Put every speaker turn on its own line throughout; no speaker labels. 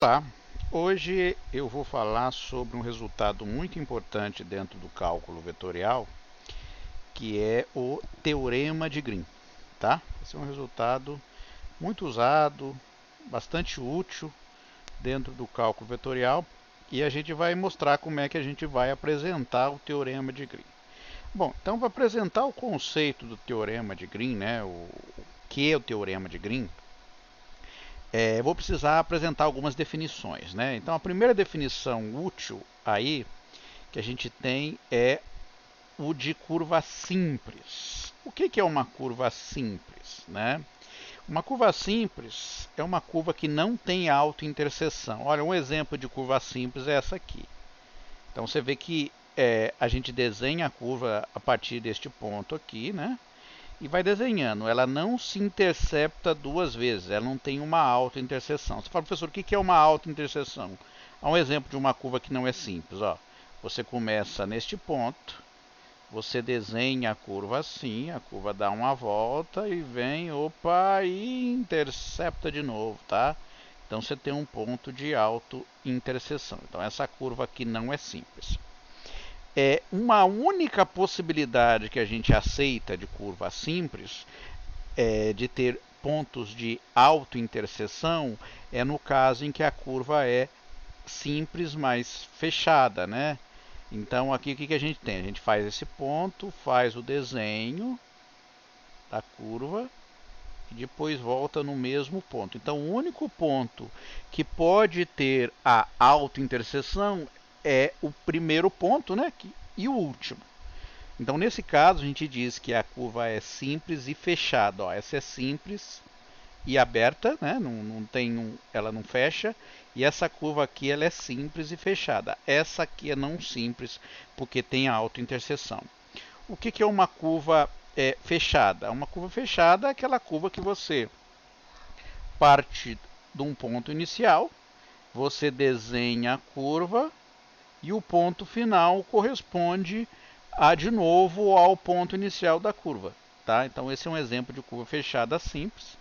Tá. Hoje eu vou falar sobre um resultado muito importante dentro do cálculo vetorial, que é o teorema de Green, tá? Esse é um resultado muito usado, bastante útil dentro do cálculo vetorial, e a gente vai mostrar como é que a gente vai apresentar o teorema de Green. Bom, então para apresentar o conceito do teorema de Green, né, o que é o teorema de Green, vou precisar apresentar algumas definições, né? Então, a primeira definição útil aí que a gente tem é o de curva simples. O que é uma curva simples, né? Uma curva simples é uma curva que não tem autointerseção. Olha, um exemplo de curva simples é essa aqui. Então, você vê que a gente desenha a curva a partir deste ponto aqui, né? E vai desenhando. Ela não se intercepta duas vezes, ela não tem uma autointerseção. Você fala, professor, o que é uma autointerseção? Há um exemplo de uma curva que não é simples. Ó. Você começa neste ponto, você desenha a curva assim, a curva dá uma volta e vem, opa, e intercepta de novo, tá? Então você tem um ponto de autointerseção. Então essa curva aqui não é simples. Uma única possibilidade que a gente aceita de curva simples, de ter pontos de autointerseção, é no caso em que a curva é simples, mas fechada, né? Então aqui o que a gente tem? A gente faz esse ponto, faz o desenho da curva e depois volta no mesmo ponto. Então o único ponto que pode ter a autointerseção é o primeiro ponto, né? E o último. Então, nesse caso, a gente diz que a curva é simples e fechada. Ó, essa é simples e aberta, né? Ela não fecha. E essa curva aqui ela é simples e fechada. Essa aqui é não simples, porque tem a autointerseção. O que é uma curva fechada? Uma curva fechada é aquela curva que você parte de um ponto inicial, você desenha a curva e o ponto final corresponde de novo ao ponto inicial da curva. Tá? Então esse é um exemplo de curva fechada simples.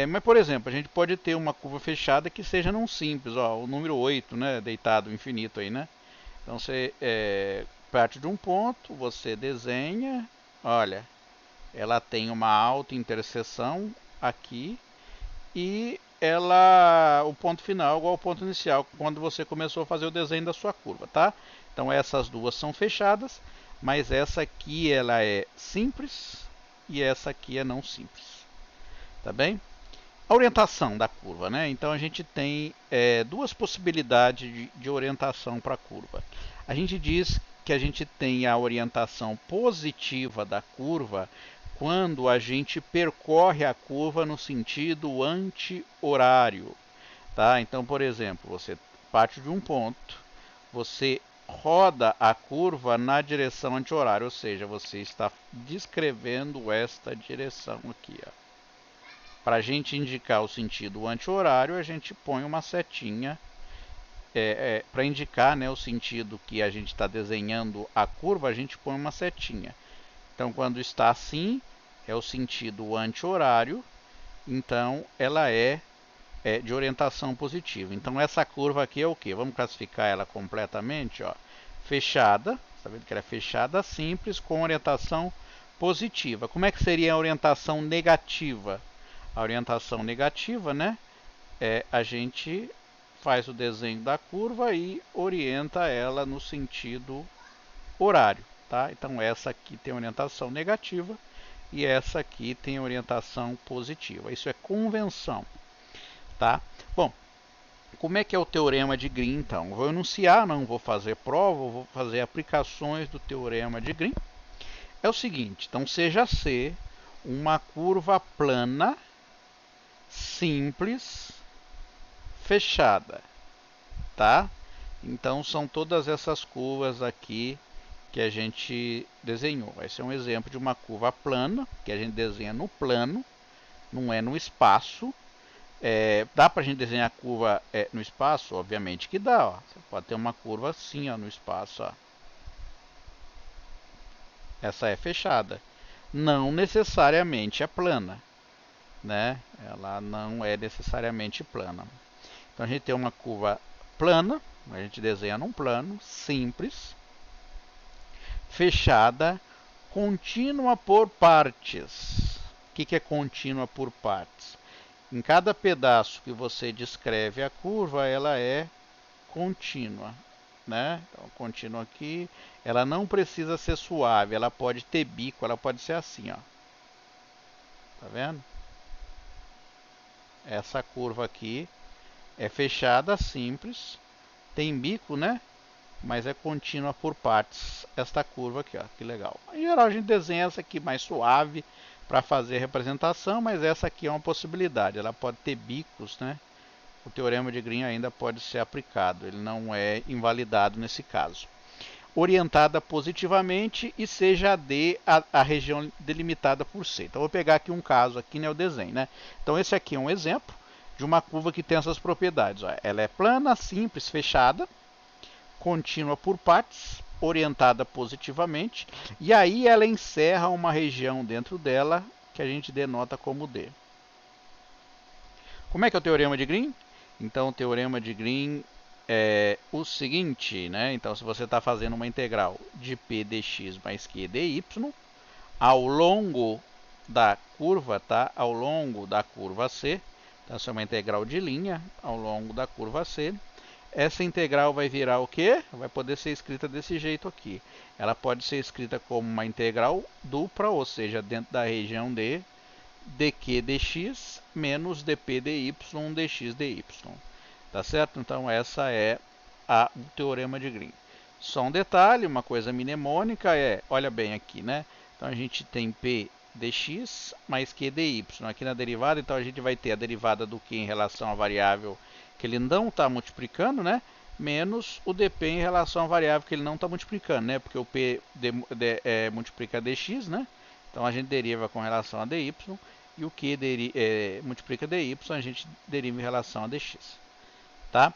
Mas, por exemplo, a gente pode ter uma curva fechada que seja não simples, ó, o número 8, né, deitado infinito aí, né? Então você parte de um ponto, você desenha, olha, ela tem uma alta interseção aqui e o ponto final é igual ao ponto inicial quando você começou a fazer o desenho da sua curva, tá? Então essas duas são fechadas, mas essa aqui ela é simples e essa aqui é não simples, tá bem? A orientação da curva, né? Então a gente tem duas possibilidades de orientação para a curva. A gente diz que a gente tem a orientação positiva da curva quando a gente percorre a curva no sentido anti-horário. Tá? Então, por exemplo, você parte de um ponto, você roda a curva na direção anti-horário, ou seja, você está descrevendo esta direção aqui. Para a gente indicar o sentido anti-horário, a gente põe uma setinha para indicar, né, o sentido que a gente está desenhando a curva, a gente põe uma setinha. Então, quando está assim, é o sentido anti-horário, então ela é de orientação positiva. Então, essa curva aqui é o que? Vamos classificar ela completamente, ó, fechada, está vendo que ela é fechada, simples, com orientação positiva. Como é que seria a orientação negativa? A orientação negativa, né, a gente faz o desenho da curva e orienta ela no sentido horário. Tá? Então essa aqui tem orientação negativa e essa aqui tem orientação positiva. Isso é convenção. Tá? Bom, como é que é o teorema de Green então? Eu vou enunciar, não vou fazer prova, vou fazer aplicações do teorema de Green. É o seguinte, então seja C uma curva plana, simples, fechada. Tá? Então são todas essas curvas aqui que a gente desenhou. Esse é um exemplo de uma curva plana, que a gente desenha no plano, não é no espaço. Dá para a gente desenhar a curva no espaço? Obviamente que dá. Ó. Você pode ter uma curva assim ó, no espaço. Ó. Essa é fechada. Não necessariamente é plana. Né? Ela não é necessariamente plana. Então a gente tem uma curva plana, a gente desenha num plano simples, fechada, contínua por partes. O que é contínua por partes? Em cada pedaço que você descreve a curva, ela é contínua, né? Então, contínua aqui, ela não precisa ser suave, ela pode ter bico, ela pode ser assim, ó. Tá vendo? Essa curva aqui é fechada, simples, tem bico, né? Mas é contínua por partes, esta curva aqui, ó, que legal. Em geral a gente desenha essa aqui mais suave para fazer a representação, mas essa aqui é uma possibilidade, ela pode ter bicos, né? O teorema de Green ainda pode ser aplicado, ele não é invalidado nesse caso. Orientada positivamente e seja D a região delimitada por C. Então vou pegar aqui um caso aqui no desenho, né? Então esse aqui é um exemplo de uma curva que tem essas propriedades, ó. Ela é plana, simples, fechada, contínua por partes, orientada positivamente, e aí ela encerra uma região dentro dela que a gente denota como D. Como é que é o teorema de Green? Então o teorema de Green é o seguinte, né? Então se você está fazendo uma integral de p dx mais q dy, ao longo da curva, tá? Ao longo da curva C, então essa é uma integral de linha ao longo da curva C. Essa integral vai virar o quê? Vai poder ser escrita desse jeito aqui. Ela pode ser escrita como uma integral dupla, ou seja, dentro da região de dq dx menos dp dy dx dy. Tá certo? Então essa é o teorema de Green. Só um detalhe, uma coisa mnemônica é, olha bem aqui, né? Então a gente tem p dx mais q dy. Aqui na derivada, então a gente vai ter a derivada do q em relação à variável que ele não está multiplicando, né? Menos o dp em relação à variável que ele não está multiplicando, né? Porque o p multiplica dx, né? Então a gente deriva com relação a dy, e o q multiplica dy, a gente deriva em relação a dx. Tá?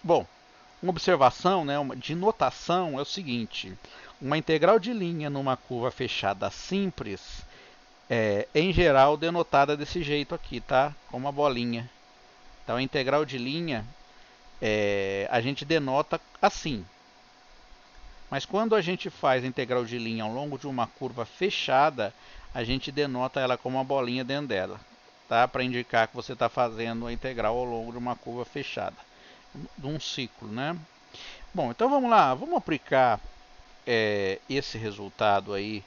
Bom, uma observação, né, de notação é o seguinte: uma integral de linha numa curva fechada simples em geral denotada desse jeito aqui, tá? Com uma bolinha. Então a integral de linha a gente denota assim. Mas quando a gente faz a integral de linha ao longo de uma curva fechada, a gente denota ela como uma bolinha dentro dela, tá? Para indicar que você está fazendo a integral ao longo de uma curva fechada, de um ciclo, né? Bom, então vamos lá, vamos aplicar esse resultado aí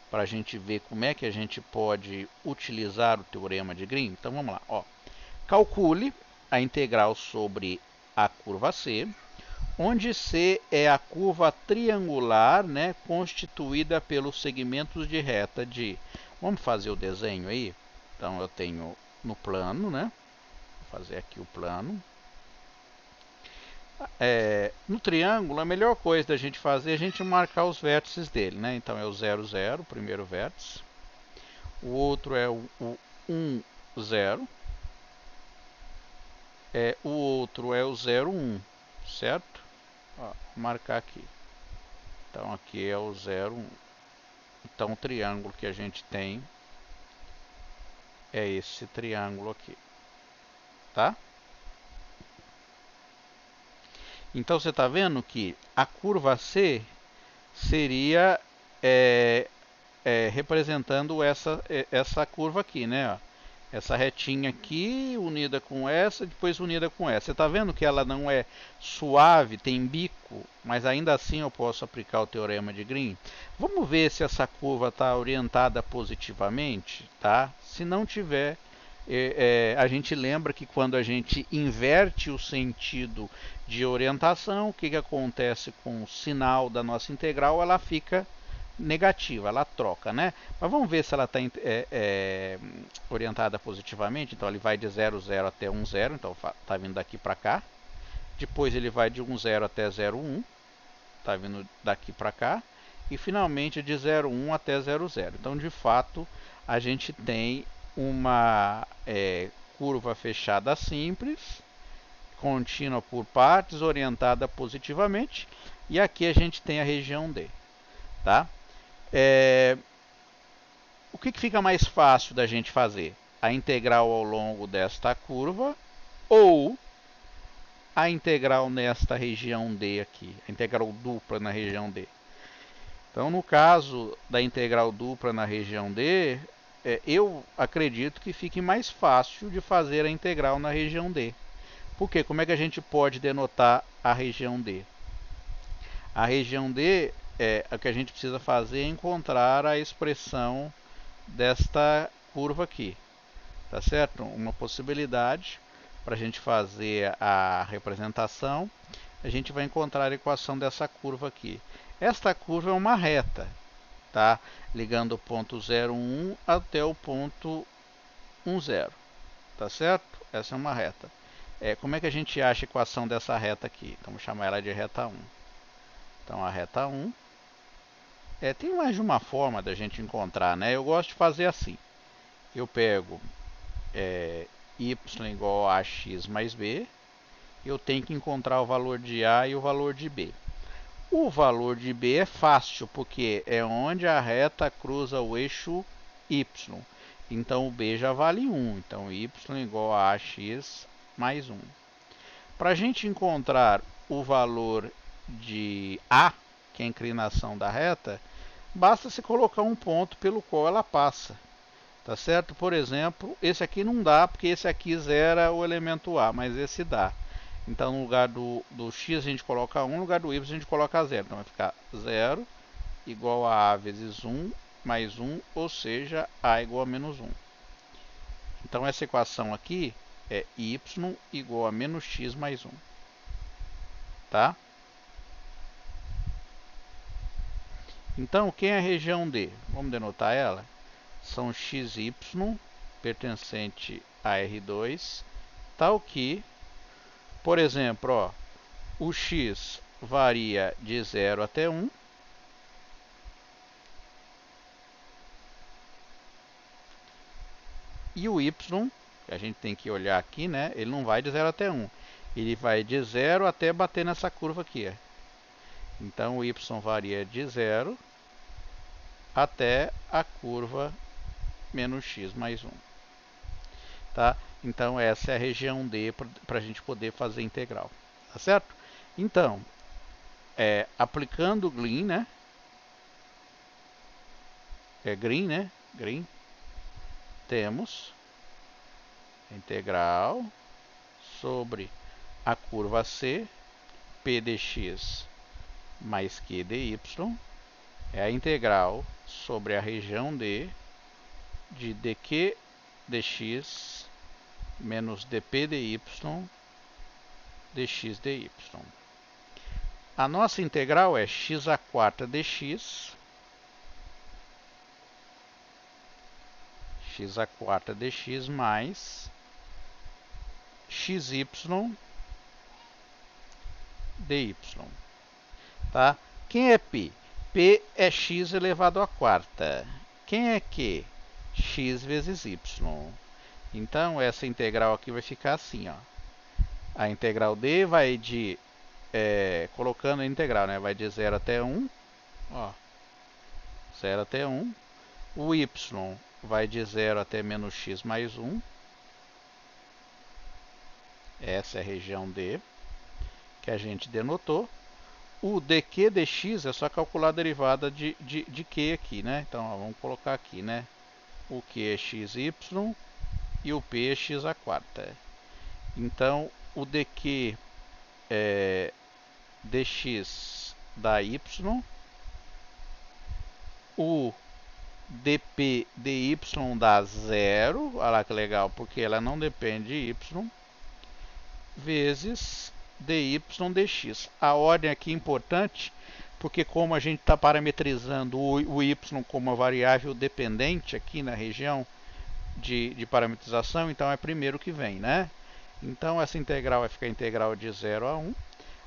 para a gente ver como é que a gente pode utilizar o teorema de Green. Então vamos lá, ó. Calcule a integral sobre a curva C, onde C é a curva triangular, né, constituída pelos segmentos de reta de... Vamos fazer o desenho aí? Então eu tenho no plano, né? Vou fazer aqui o plano. No triângulo, a melhor coisa da gente fazer é a gente marcar os vértices dele, né? Então é o 0, 0, o primeiro vértice. O outro é o 1, 0. O outro é o 0, 1, certo? Ó, vou marcar aqui. Então aqui é o 0, 1. Então o triângulo que a gente tem é esse triângulo aqui, tá? Então você está vendo que a curva C seria representando essa curva aqui, né? Ó. Essa retinha aqui unida com essa, depois unida com essa. Você está vendo que ela não é suave, tem bico, mas ainda assim eu posso aplicar o teorema de Green. Vamos ver se essa curva está orientada positivamente, tá? Se não tiver, a gente lembra que quando a gente inverte o sentido de orientação, o que acontece com o sinal da nossa integral? Ela fica negativa, ela troca, né? Mas vamos ver se ela está orientada positivamente. Então ele vai de 0, 0 até 1, 0, então está vindo daqui para cá. Depois ele vai de 1, 0 até 0, 1, está vindo daqui para cá. E finalmente de 0, 1 até 0, 0. Então de fato a gente tem uma curva fechada simples, contínua por partes, orientada positivamente. E aqui a gente tem a região D, tá? O que fica mais fácil da gente fazer? a integral ao longo desta curva ou a integral nesta região D aqui, a integral dupla na região D. Então, no caso da integral dupla na região D, eu acredito que fique mais fácil de fazer a integral na região D. Por quê? Como é que a gente pode denotar a região D? A região D, o que a gente precisa fazer é encontrar a expressão desta curva aqui. Tá certo? Uma possibilidade para a gente fazer a representação, a gente vai encontrar a equação dessa curva aqui. Esta curva é uma reta, tá? Ligando o ponto 0,1 até o ponto 1,0, tá certo? Essa é uma reta. Como é que a gente acha a equação dessa reta aqui? Então, vamos chamar ela de reta 1. Então, a reta 1, tem mais de uma forma da gente encontrar, né? Eu gosto de fazer assim. Eu pego y igual a x mais b, eu tenho que encontrar o valor de a e o valor de b. O valor de b é fácil, porque é onde a reta cruza o eixo y. Então, o b já vale 1. Então, y igual a ax mais 1. Para a gente encontrar o valor de a, que é a inclinação da reta, basta se colocar um ponto pelo qual ela passa. Tá certo? Por exemplo, esse aqui não dá, porque esse aqui zera o elemento a, mas esse dá. Então, no lugar do x a gente coloca 1, no lugar do y a gente coloca 0. Então, vai ficar 0 igual a vezes 1 mais 1, ou seja, a igual a menos 1. Então, essa equação aqui é y igual a menos x mais 1. Tá? Então, quem é a região D? Vamos denotar ela? São xy pertencente a R2, tal que, por exemplo, ó, o x varia de 0 até 1, e o y, que a gente tem que olhar aqui, né, ele não vai de 0 até 1, ele vai de 0 até bater nessa curva aqui. Então, o y varia de 0 até a curva menos x mais 1. Tá? Então, essa é a região D para a gente poder fazer integral. Tá certo? Então, aplicando o Green, né? Green, temos integral sobre a curva C, P dx mais Q dy, é a integral sobre a região D de dq dx menos dp dy dx dy. A nossa integral é x² dx, x² dx mais xy dy. Tá? Quem é P? P é x elevado à quarta. Quem é Q? X vezes y. Então, essa integral aqui vai ficar assim, ó. A integral D vai de, colocando a integral, né? Vai de 0 até 1, ó. 0 até 1. O y vai de 0 até menos x mais 1. Essa é a região D, que a gente denotou. O dq dx é só calcular a derivada de q aqui, né? Então, ó, vamos colocar aqui, né? O q é xy e o p é x². Então, o dq dx dá y, o dp dy dá 0, olha lá que legal, porque ela não depende de y, vezes dy dx. A ordem aqui é importante, porque como a gente está parametrizando o y como uma variável dependente aqui na região de parametrização, então é primeiro que vem, né? Então, essa integral vai ficar a integral de 0 a 1.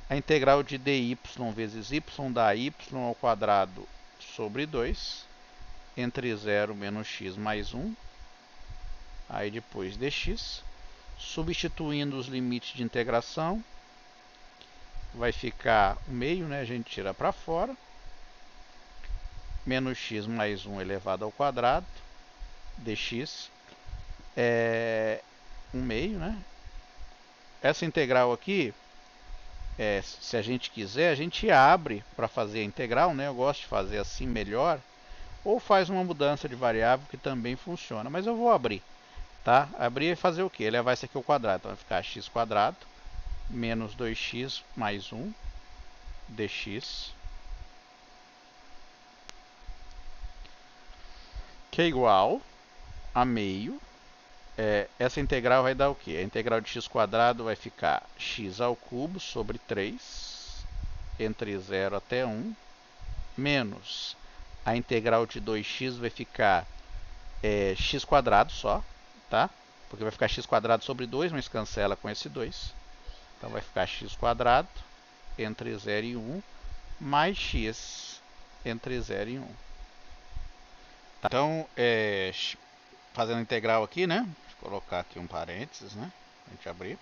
A integral de dy vezes y dá y ao quadrado sobre 2, entre 0 menos x mais 1. Aí depois dx. Substituindo os limites de integração, vai ficar o meio, né? A gente tira para fora. Menos x mais 1 elevado ao quadrado, dx. 1 meio, né? Essa integral aqui, se a gente quiser, a gente abre para fazer a integral, né? Eu gosto de fazer assim melhor. Ou faz uma mudança de variável que também funciona. Mas eu vou abrir, tá? Abrir e fazer o quê? Levar isso aqui ao quadrado. Então vai ficar x quadrado menos 2x mais 1 dx, que é igual a meio. Essa integral vai dar o quê? A integral de x quadrado vai ficar x ao cubo sobre 3, entre 0 até 1, menos a integral de 2x vai ficar x quadrado só, tá? Porque vai ficar x quadrado sobre 2, mas cancela com esse 2. Então vai ficar x quadrado entre 0 e 1, mais x entre 0 e 1. Tá? Então, fazendo a integral aqui, né? Vou colocar aqui um parênteses, né? A gente abrir.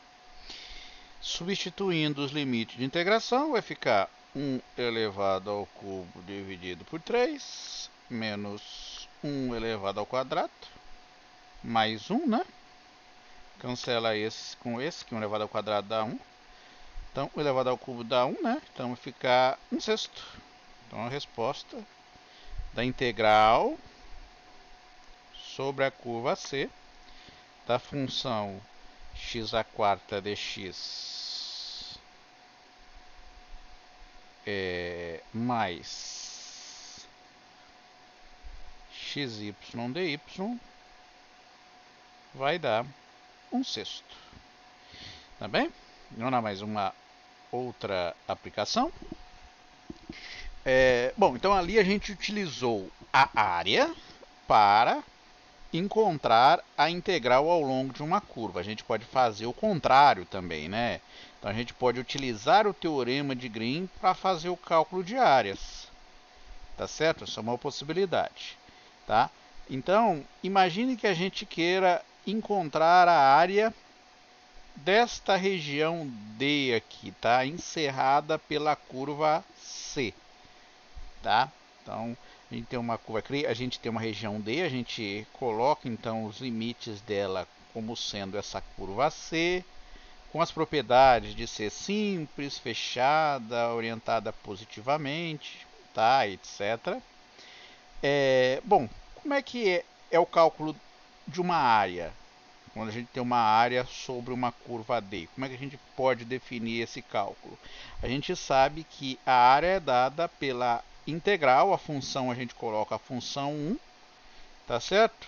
Substituindo os limites de integração, vai ficar 1 elevado ao cubo dividido por 3, menos 1 elevado ao quadrado, mais 1, né? Cancela esse com esse, que 1 elevado ao quadrado dá 1. Então, 1 elevado ao cubo dá 1, né? Então, vai ficar 1 sexto. Então, a resposta da integral sobre a curva C da função x à quarta dx mais xy dy vai dar 1 sexto. Tá bem? Vamos dar mais uma outra aplicação. Bom, então ali a gente utilizou a área para encontrar a integral ao longo de uma curva. A gente pode fazer o contrário também, né? Então a gente pode utilizar o teorema de Green para fazer o cálculo de áreas. Tá certo? Essa é uma possibilidade, tá? Então, imagine que a gente queira encontrar a área desta região D aqui, tá? Encerrada pela curva C, tá? Então, a gente tem uma curva, a gente tem uma região D, a gente coloca então os limites dela como sendo essa curva C, com as propriedades de ser simples, fechada, orientada positivamente, tá, etc. Bom, como é que é o cálculo de uma área? Quando a gente tem uma área sobre uma curva D, como é que a gente pode definir esse cálculo? A gente sabe que a área é dada pela integral, a função a gente coloca a função 1, tá certo?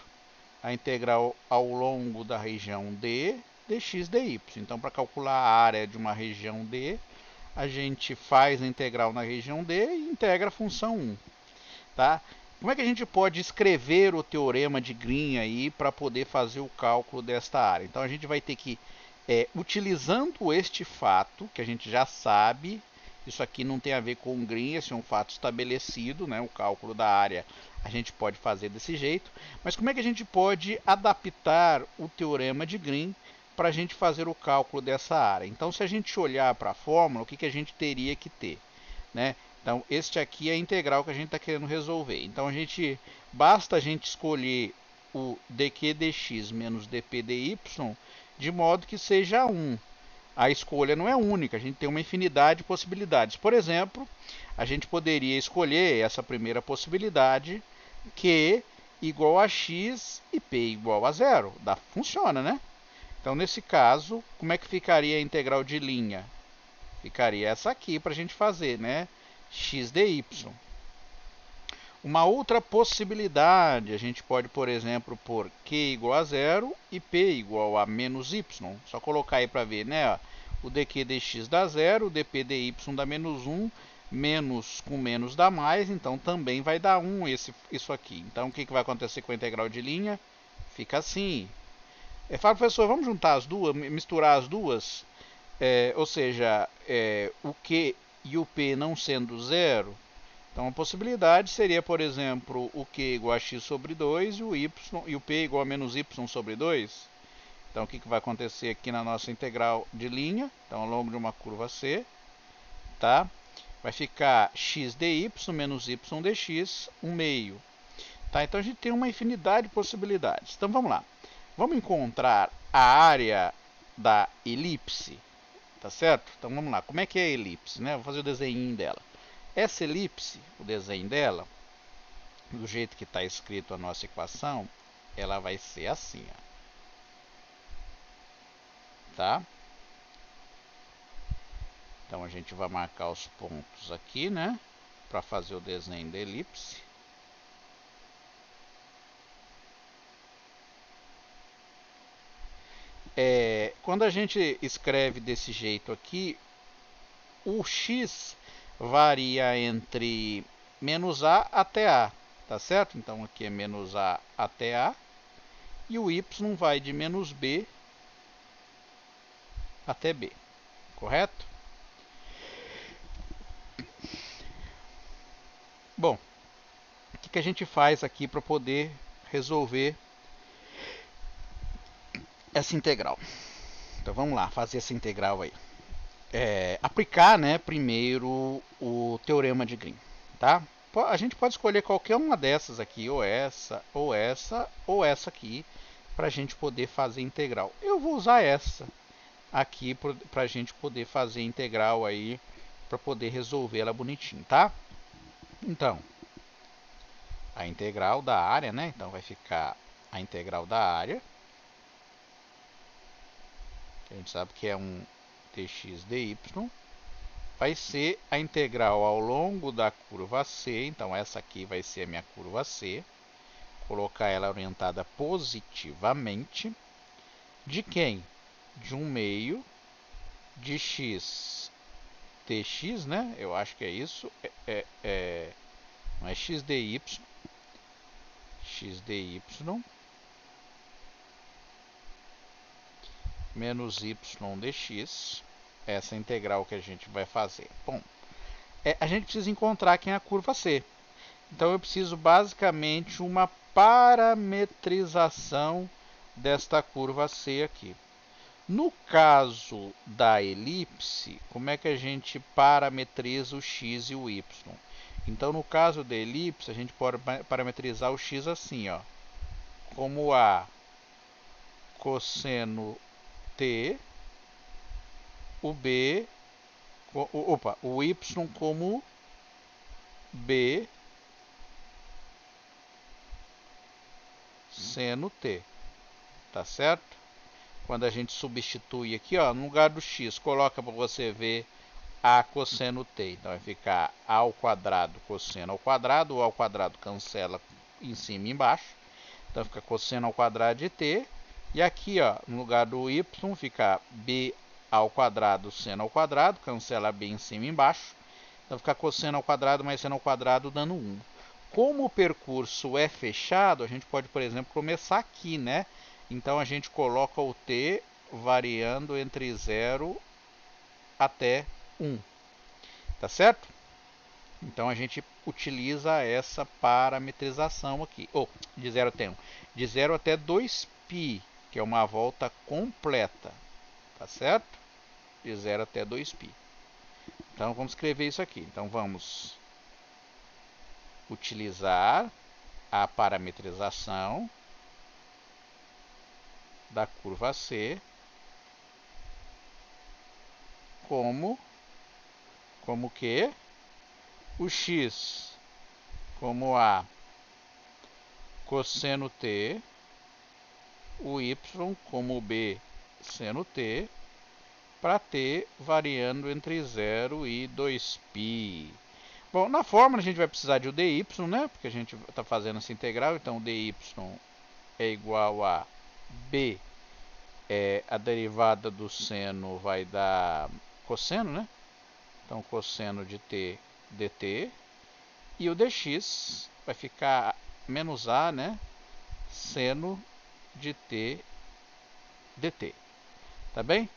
A integral ao longo da região D, dx dy. Então, para calcular a área de uma região D, a gente faz a integral na região D e integra a função 1, tá? Como é que a gente pode escrever o teorema de Green aí para poder fazer o cálculo desta área? Então a gente vai ter que, utilizando este fato, que a gente já sabe, isso aqui não tem a ver com Green, esse é um fato estabelecido, né? O cálculo da área a gente pode fazer desse jeito, mas como é que a gente pode adaptar o teorema de Green para a gente fazer o cálculo dessa área? Então se a gente olhar para a fórmula, o que a gente teria que ter, né? Então, este aqui é a integral que a gente está querendo resolver. Então, basta a gente escolher o dq dx menos dp dy de modo que seja 1. A escolha não é única, a gente tem uma infinidade de possibilidades. Por exemplo, a gente poderia escolher essa primeira possibilidade, q igual a x e p igual a 0. Funciona, né? Então, nesse caso, como é que ficaria a integral de linha? Ficaria essa aqui para a gente fazer, né? X dy. Uma outra possibilidade, a gente pode, por exemplo, pôr q igual a 0 e p igual a menos y. Só colocar aí para ver, né? O dq dx dá 0, o dp dy dá menos 1, menos com menos dá mais, então também vai dar 1 isso aqui. Então, o que vai acontecer com a integral de linha? Fica assim. Fala, professor, vamos juntar as duas, misturar as duas? Ou seja, o q e o p não sendo 0, então a possibilidade seria, por exemplo, o q igual a x sobre 2 e o p igual a menos y sobre 2. Então o que vai acontecer aqui na nossa integral de linha? Então ao longo de uma curva C, tá? Vai ficar x dy menos y dx, 1 meio. Tá? Então a gente tem uma infinidade de possibilidades. Então vamos lá. Vamos encontrar a área da elipse, tá certo? Então vamos lá, como é que é a elipse, né? Vou fazer o desenho dela. Essa elipse, o desenho dela, do jeito que está escrito a nossa equação, ela vai ser assim, ó. Tá? Então a gente vai marcar os pontos aqui, né? Para fazer o desenho da elipse. Quando a gente escreve desse jeito aqui, o x varia entre menos a até a, tá certo? Então aqui é menos a até a, e o y vai de menos b até b, correto? Bom, o que a gente faz aqui para poder resolver essa integral? Então vamos lá, fazer essa integral aí. Aplicar, né, primeiro o teorema de Green, tá? A gente pode escolher qualquer uma dessas aqui, ou essa, ou essa, ou essa aqui, para a gente poder fazer integral. Eu vou usar essa aqui para a gente poder fazer integral aí, para poder resolver ela bonitinho, tá? Então, a integral da área, né? Então vai ficar a integral da área. A gente sabe que é um dx dy. Vai ser a integral ao longo da curva C. Então essa aqui vai ser a minha curva C. Colocar ela orientada positivamente. De quem? De 1/2 de x dx, né? Eu acho que é isso. Não é x dy. X dy menos y dx. Essa integral que a gente vai fazer. Bom, a gente precisa encontrar quem é a curva C. Então eu preciso basicamente uma parametrização desta curva C aqui. No caso da elipse, como é que a gente parametriza o x e o y? Então no caso da elipse, a gente pode parametrizar o x assim, ó, como a cosseno t, o b, o y como b seno t, tá certo? Quando a gente substitui aqui, ó, no lugar do x, coloca para você ver a cosseno t. Então vai ficar a ao quadrado cosseno ao quadrado, o ao quadrado cancela em cima e embaixo. Então fica cosseno ao quadrado de t. E aqui, ó, no lugar do y, fica b ao quadrado seno ao quadrado, cancela b em cima e embaixo. Então fica cosseno ao quadrado mais seno ao quadrado dando 1. Como o percurso é fechado, a gente pode, por exemplo, começar aqui, né? Então a gente coloca o t variando entre 0 até 1. Tá certo? Então a gente utiliza essa parametrização aqui. De 0 até 1. De 0 até 2π, que é uma volta completa. Tá certo? De 0 até 2π. Então vamos escrever isso aqui. Então vamos utilizar a parametrização da curva C como que o x como a cosseno t, o y como b seno t, para t variando entre 0 e 2π. Bom, na fórmula a gente vai precisar de o dy, né? Porque a gente está fazendo essa integral, então o dy é igual a b, a derivada do seno vai dar cosseno, né? Então cosseno de t dt, e o dx vai ficar menos a, né? Seno de t dt. Tá bem?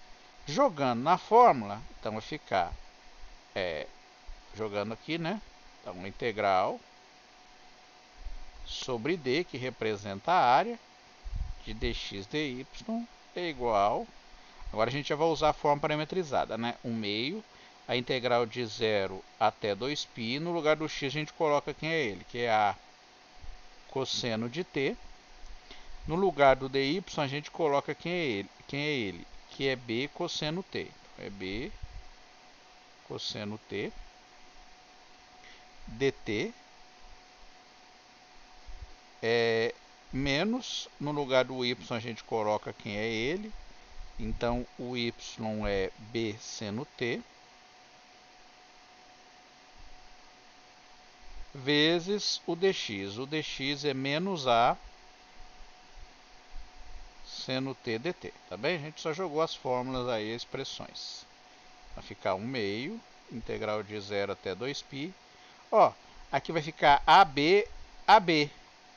Jogando na fórmula, então vai ficar jogando aqui, né? Então, uma integral sobre d, que representa a área, de dx dy é igual... Agora a gente já vai usar a forma parametrizada, né? 1/2, a integral de 0 até 2π. No lugar do x a gente coloca quem é ele, que é a cosseno de t. No lugar do dy, a gente coloca quem é ele, que é b cosseno t. É b cosseno t dt é menos, no lugar do y a gente coloca quem é ele, então o y é b seno t, vezes o dx. O dx é menos a seno t dt, tá bem? A gente só jogou as fórmulas aí, as expressões. Vai ficar 1 meio, integral de 0 até 2π. Ó, aqui vai ficar AB, AB,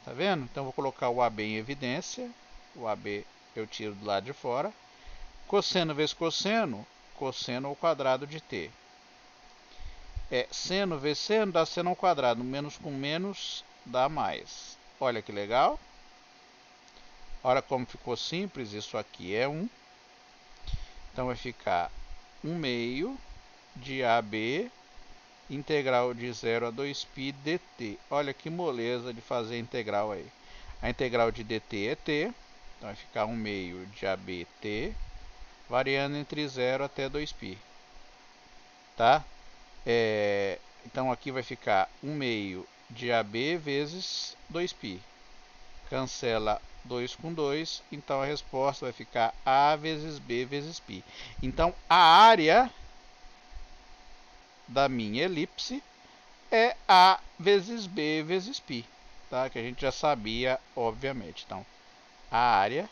tá vendo? Então vou colocar o AB em evidência. O AB eu tiro do lado de fora. Cosseno vezes cosseno, cosseno ao quadrado de t. Seno vezes seno dá seno ao quadrado, menos com menos dá mais. Olha que legal. Olha como ficou simples, isso aqui é 1. Então vai ficar 1 meio de AB, integral de 0 a 2π dt. Olha que moleza de fazer a integral aí. A integral de dt é t, então vai ficar 1 meio de AB t, variando entre 0 até 2π. Tá? Então aqui vai ficar 1 meio de AB vezes 2π. Cancela 2 com 2, então a resposta vai ficar A vezes B vezes π. Então a área da minha elipse é A vezes B vezes π, tá? Que a gente já sabia, obviamente. Então, a área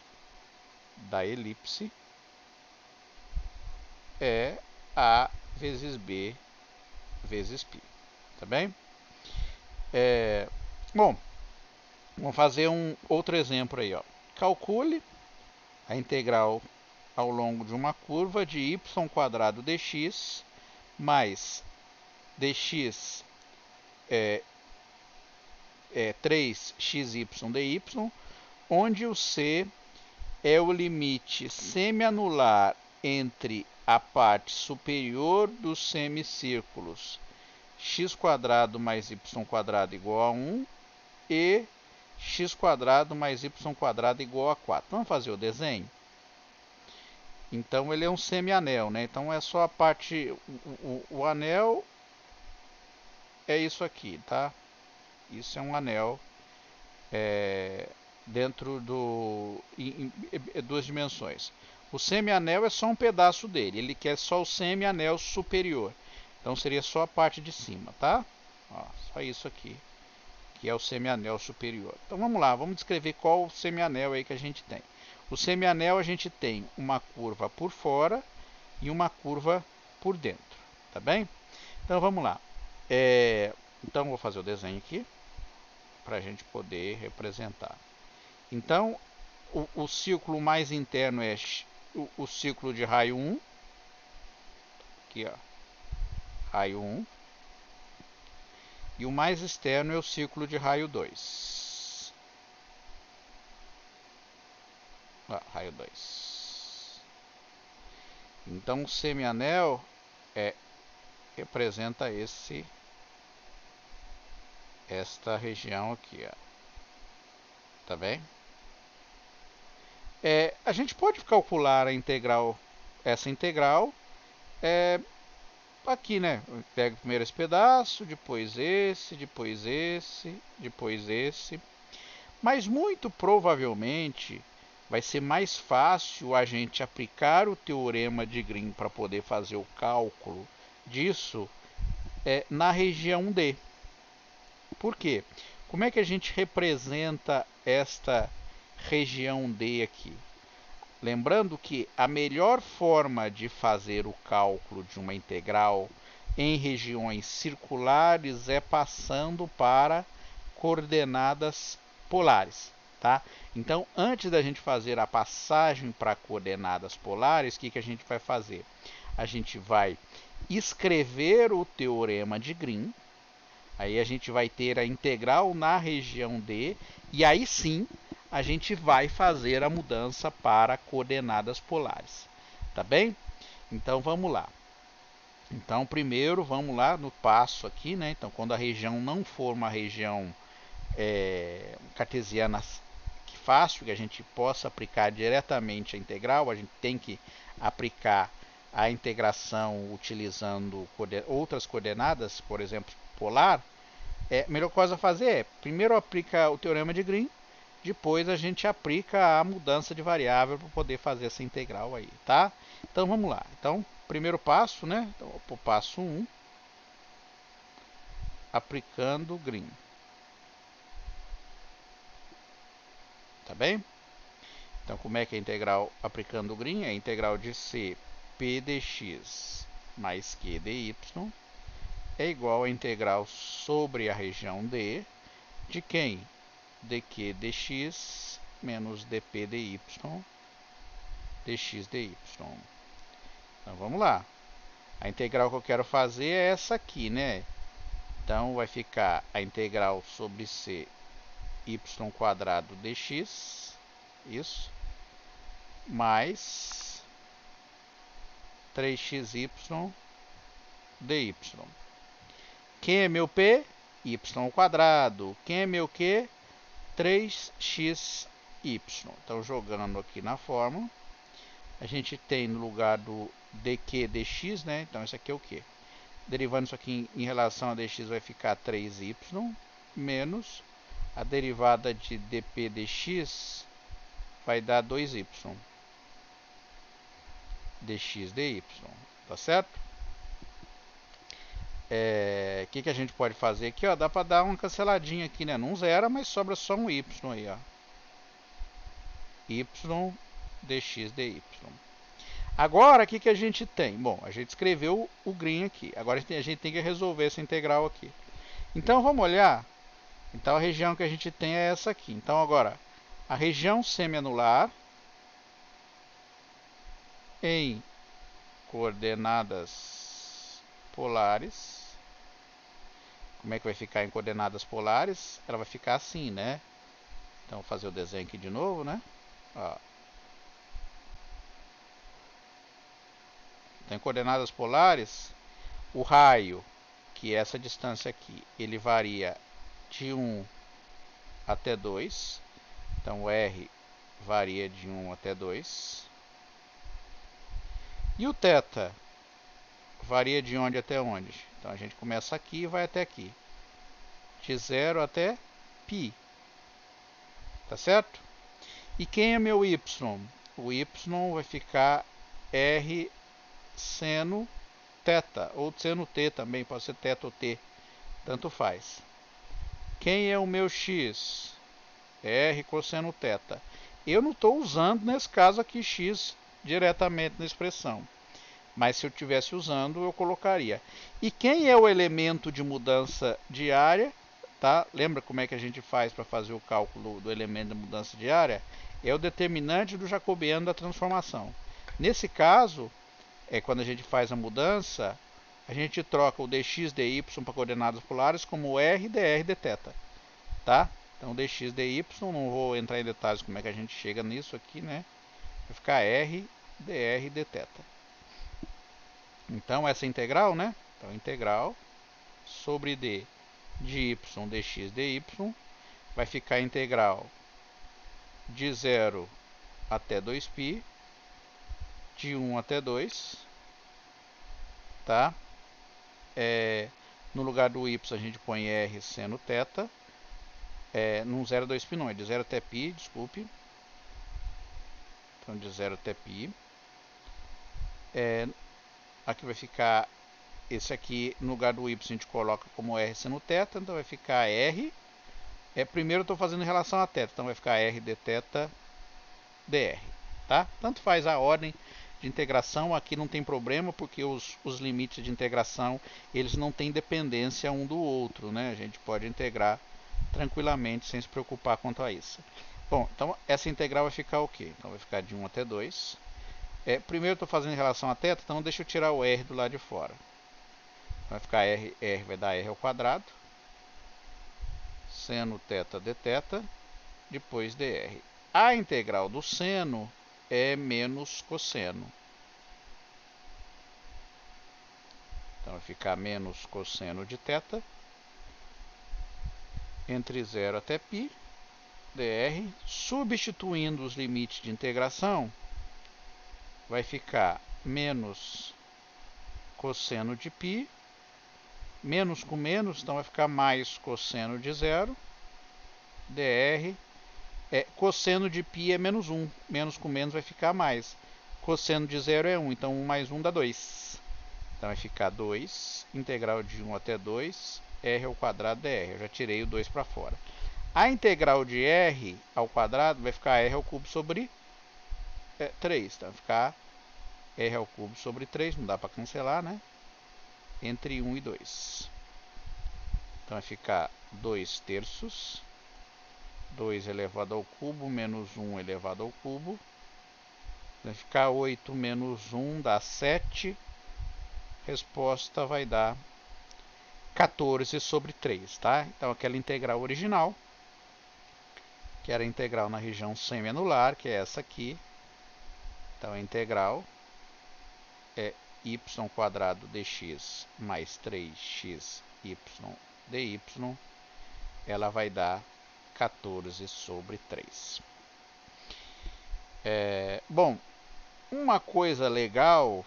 da elipse é A vezes B vezes π, tá bem? Bom, vamos fazer um outro exemplo aí, ó. Calcule a integral ao longo de uma curva de y² dx mais dx 3xy dy, onde o c é o limite semianular entre a parte superior dos semicírculos x² mais y² igual a 1 e x² mais y² igual a 4. Vamos fazer o desenho? Então ele é um semianel, né? Então é só a parte, o anel é isso aqui, tá? Isso é um anel dentro em 2 dimensões. O semianel é só um pedaço dele, ele quer só o semianel superior. Então seria só a parte de cima, tá? Ó, só isso aqui, que é o semianel superior. Então vamos lá, vamos descrever qual o semianel aí que a gente tem. O semianel a gente tem uma curva por fora e uma curva por dentro, tá bem? Então vamos lá. Então vou fazer o desenho aqui para a gente poder representar. Então o círculo mais interno é o círculo de raio 1, aqui ó, raio 1, e o mais externo é o círculo de raio 2. Raio 2. Então o semianel representa esta região aqui, ó. Tá bem? A gente pode calcular a integral, essa integral aqui, né? Eu pego primeiro esse pedaço, depois esse, depois esse, depois esse. Mas muito provavelmente vai ser mais fácil a gente aplicar o teorema de Green para poder fazer o cálculo disso na região D. Por quê? Como é que a gente representa esta região D aqui? Lembrando que a melhor forma de fazer o cálculo de uma integral em regiões circulares é passando para coordenadas polares, tá? Então, antes da gente fazer a passagem para coordenadas polares, o que a gente vai fazer? A gente vai escrever o teorema de Green, aí a gente vai ter a integral na região D, e aí sim a gente vai fazer a mudança para coordenadas polares, tá bem? Então vamos lá. Então primeiro vamos lá no passo aqui, né? Então quando a região não for uma região cartesiana que fácil que a gente possa aplicar diretamente a integral, a gente tem que aplicar a integração utilizando outras coordenadas, por exemplo, polar, a melhor coisa a fazer é, primeiro aplica o teorema de Green, depois a gente aplica a mudança de variável para poder fazer essa integral aí, tá? Então vamos lá. Então, primeiro passo, né? Então, o passo 1, aplicando Green. Tá bem? Então, como é que é a integral aplicando o Green? É a integral de c p dx mais q dy é igual a integral sobre a região D de quem? Dq dx menos dp dy dx dy. Então vamos lá. A integral que eu quero fazer é essa aqui, né? Então vai ficar a integral sobre c y quadrado dx, isso, mais 3xy dy. Quem é meu p? Y ao quadrado. Quem é meu q? 3xy. Então, jogando aqui na fórmula, a gente tem no lugar do dq dx, né? Então, isso aqui é o quê? Derivando isso aqui em relação a dx, vai ficar 3y menos a derivada de dp dx vai dar 2y dx dy. Tá certo? Que a gente pode fazer aqui, ó, dá para dar uma canceladinha aqui, né? Não zera, mas sobra só um y aí, ó. Y dx dy. Agora, o que a gente tem? Bom, a gente escreveu o Green aqui. Agora a gente tem que resolver essa integral aqui. Então, vamos olhar. Então, a região que a gente tem é essa aqui. Então, agora, a região semianular em coordenadas polares. Como é que vai ficar em coordenadas polares? Ela vai ficar assim, né? Então, vou fazer o desenho aqui de novo, né? Ó. Então, em coordenadas polares, o raio, que é essa distância aqui, ele varia de 1 até 2. Então, o R varia de 1 até 2. E o θ varia de onde até onde? Então, a gente começa aqui e vai até aqui. De 0 até π. Tá certo? E quem é meu y? O y vai ficar R seno θ, ou seno t também, pode ser θ ou t, tanto faz. Quem é o meu x? R cosseno θ. Eu não estou usando, nesse caso aqui, x diretamente na expressão. Mas se eu estivesse usando, eu colocaria. E quem é o elemento de mudança diária? Tá? Lembra como é que a gente faz para fazer o cálculo do elemento de mudança diária? É o determinante do jacobiano da transformação. Nesse caso, quando a gente faz a mudança, a gente troca o dx dy para coordenadas polares como r dr dθ. Tá? Então, dx dy, não vou entrar em detalhes como é que a gente chega nisso aqui, né? Vai ficar r dr dθ. Então, essa integral, né? Então, integral sobre d de y dx dy vai ficar integral de 0 até 2π, de 1 até 2, tá? No lugar do y a gente põe r seno θ, não 0 a 2π não, é de 0 até π, desculpe. Então, de 0 até π. Aqui vai ficar, esse aqui, no lugar do y a gente coloca como r seno θ, então vai ficar r. Primeiro eu estou fazendo em relação a θ, então vai ficar r dθ dr. Tá? Tanto faz a ordem de integração, aqui não tem problema, porque os limites de integração, eles não têm dependência um do outro, né? A gente pode integrar tranquilamente, sem se preocupar quanto a isso. Bom, então essa integral vai ficar o quê? Então vai ficar de 1 até 2. Primeiro eu estou fazendo em relação a θ, então deixa eu tirar o r do lado de fora. Vai ficar r vai dar r ao quadrado, seno θ dθ, depois dr. A integral do seno é menos cosseno. Então vai ficar menos cosseno de θ entre 0 até π, dr, substituindo os limites de integração, vai ficar menos cosseno de π, menos com menos, então vai ficar mais cosseno de zero, dr, cosseno de π é menos 1, menos com menos vai ficar mais, cosseno de zero é 1, então 1 mais 1 dá 2, então vai ficar 2, integral de 1 até 2, r ao quadrado dr, eu já tirei o 2 para fora. A integral de r ao quadrado vai ficar r ao cubo sobre 3, então vai ficar r ao cubo sobre 3, não dá para cancelar, né? Entre 1 e 2. Então vai ficar 2 terços, 2 elevado ao cubo, menos 1 elevado ao cubo. Vai ficar 8 menos 1 dá 7. Resposta vai dar 14 sobre 3, tá? Então aquela integral original, que era a integral na região semi-anular, que é essa aqui. Então a integral é y² dx mais 3x y dy, ela vai dar 14 sobre 3. Bom, uma coisa legal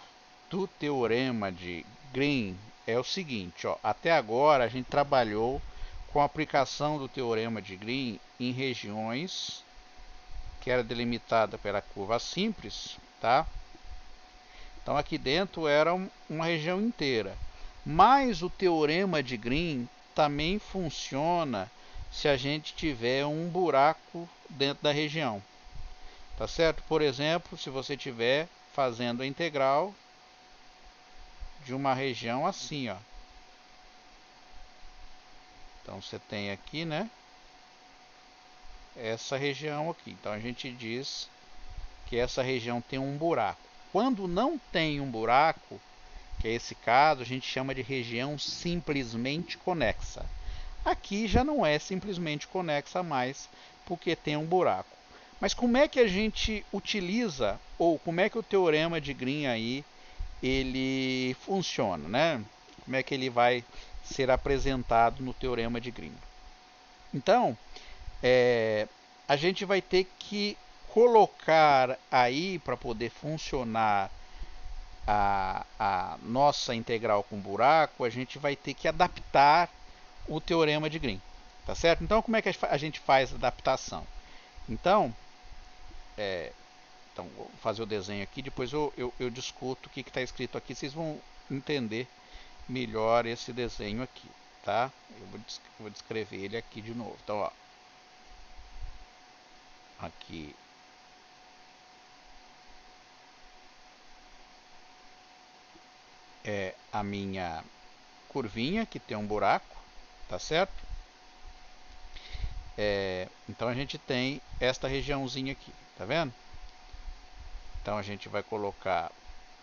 do teorema de Green é o seguinte, ó, até agora a gente trabalhou com a aplicação do teorema de Green em regiões que era delimitada pela curva simples, tá? Então aqui dentro era uma região inteira. Mas o teorema de Green também funciona se a gente tiver um buraco dentro da região. Tá certo? Por exemplo, se você estiver fazendo a integral de uma região assim, ó. Então você tem aqui, né? Essa região aqui. Então a gente diz que essa região tem um buraco. Quando não tem um buraco, que é esse caso, a gente chama de região simplesmente conexa. Aqui já não é simplesmente conexa mais, porque tem um buraco. Mas como é que a gente utiliza, ou como é que o teorema de Green aí, ele funciona, né? Como é que ele vai ser apresentado no teorema de Green? Então, a gente vai ter que colocar aí, para poder funcionar a nossa integral com buraco, a gente vai ter que adaptar o teorema de Green, tá certo? Então, como é que a gente faz a adaptação? Então, vou fazer o desenho aqui, depois eu discuto o que está escrito aqui, vocês vão entender melhor esse desenho aqui, tá? Eu vou descrever ele aqui de novo. Então, ó, aqui é a minha curvinha que tem um buraco, tá certo? Então a gente tem esta regiãozinha aqui, tá vendo? Então a gente vai colocar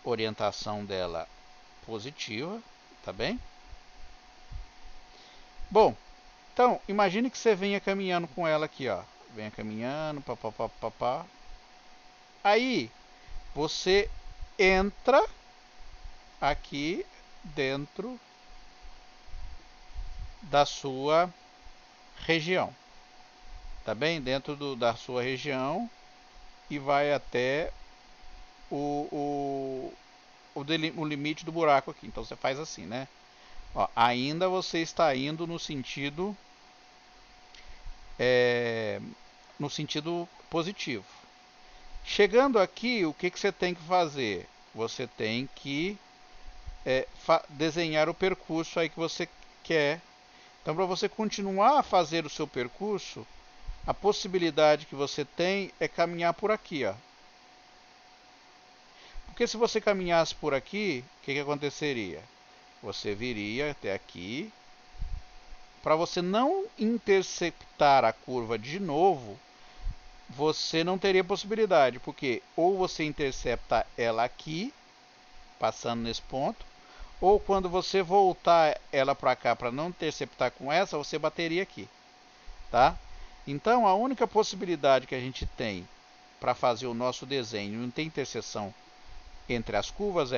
orientação dela positiva, tá bem? Bom, então imagine que você venha caminhando com ela aqui, ó. Venha caminhando, papapá. Aí você entra aqui dentro da sua região, tá bem? Dentro da sua região e vai até o limite do buraco aqui. Então você faz assim, né? Ó, ainda você está indo no sentido positivo. Chegando aqui, o que você tem que fazer? Você tem que desenhar o percurso aí que você quer. Então, para você continuar a fazer o seu percurso, a possibilidade que você tem é caminhar por aqui, ó. Porque se você caminhasse por aqui, o que aconteceria? Você viria até aqui. Para você não interceptar a curva de novo, você não teria possibilidade, porque ou você intercepta ela aqui, passando nesse ponto, ou quando você voltar ela para cá para não interceptar com essa, você bateria aqui, tá? Então a única possibilidade que a gente tem para fazer o nosso desenho não tem interseção entre as curvas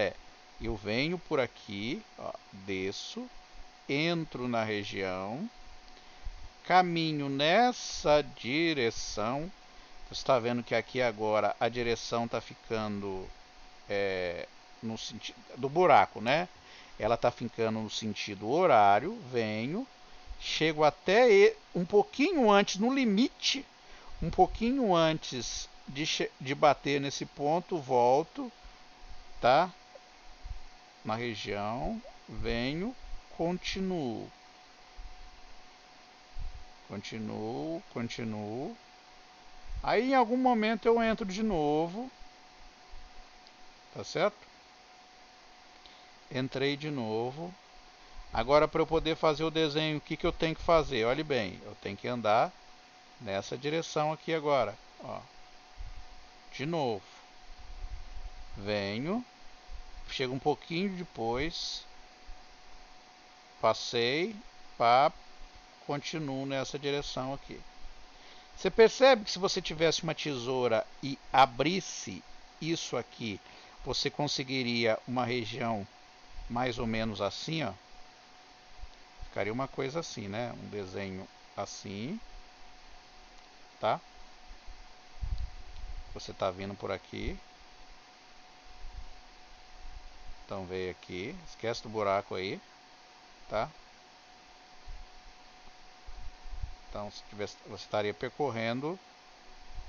eu venho por aqui, ó, desço, entro na região, caminho nessa direção. Você está vendo que aqui agora a direção está ficando no sentido do buraco, né? Ela está ficando no sentido horário, venho, chego até um pouquinho antes, no limite, um pouquinho antes de bater nesse ponto, volto, tá? Na região, venho, continuo. Continuo. Aí em algum momento eu entro de novo, tá certo? Entrei de novo. Agora, para eu poder fazer o desenho, o que eu tenho que fazer? Olhe bem, eu tenho que andar nessa direção aqui agora. Ó. De novo. Venho. Chego um pouquinho depois. Passei. Pá, continuo nessa direção aqui. Você percebe que se você tivesse uma tesoura e abrisse isso aqui, você conseguiria uma região mais ou menos assim, ó. Ficaria uma coisa assim, né? Um desenho assim, tá? Você tá vindo por aqui. Então veio aqui, esquece do buraco aí, tá? Então você estaria percorrendo